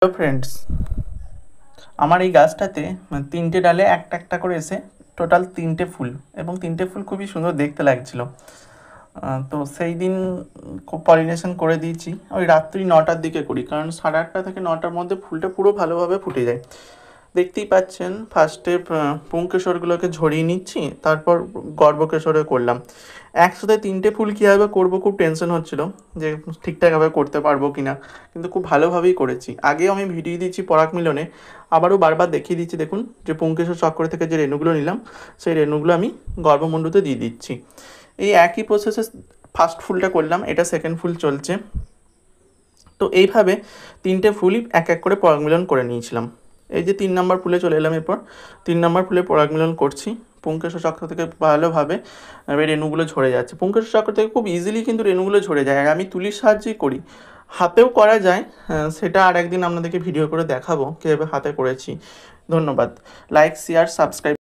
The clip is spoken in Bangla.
হ্যালো ফ্রেন্ডস, আমার এই গাছটাতে তিনটে ডালে একটা একটা করে এসে টোটাল তিনটে ফুল, এবং তিনটে ফুল খুবই সুন্দর দেখতে লাগছিল। তো সেই দিন পলিনেশন করে দিয়েছি ওই রাত্রি 9টার দিকে করি, কারণ 8:30 থেকে 9টার মধ্যে ফুলটা পুরো ভালোভাবে ফুটে যায়। দেখতেই পাচ্ছেন, ফার্স্টে পুংকেশরগুলোকে ঝরিয়ে নিচ্ছি, তারপর গর্ভকেশরে করলাম। একসাথে তিনটে ফুল কীভাবে করবো খুব টেনশন হচ্ছিল যে ঠিকঠাকভাবে করতে পারবো কি না, কিন্তু খুব ভালোভাবেই করেছি। আগেও আমি ভিডিও দিয়েছি পরাগ মিলনে, আবারও বারবার দেখিয়ে দিচ্ছি। দেখুন, যে পুংকেশর চক্র থেকে যে রেণুগুলো নিলাম, সেই রেণুগুলো আমি গর্ভমণ্ডতে দিয়ে দিচ্ছি। এই একই প্রসেসে ফার্স্ট ফুলটা করলাম, এটা সেকেন্ড ফুল চলছে। তো এইভাবে তিনটে ফুলই এক এক করে পরাগ মিলন করে নিয়েছিলাম। এই যে 3 নম্বর ফুলে চলে এলাম, এরপর 3 নম্বর ফুলে পরাগ মিলন করছি। পুংকেশর চক্র থেকে ভালোভাবে রেণুগুলো ঝরে যাচ্ছে। পুংকেশর চক্র থেকে খুব ইজিলি কিন্তু রেণুগুলো ঝরে যায়, আর আমি তুলির সাহায্যেই করি। হাতেও করা যায়, সেটা আর একদিন আপনাদেরকে ভিডিও করে দেখাবো কীভাবে হাতে করেছি। ধন্যবাদ। Like, share, subscribe.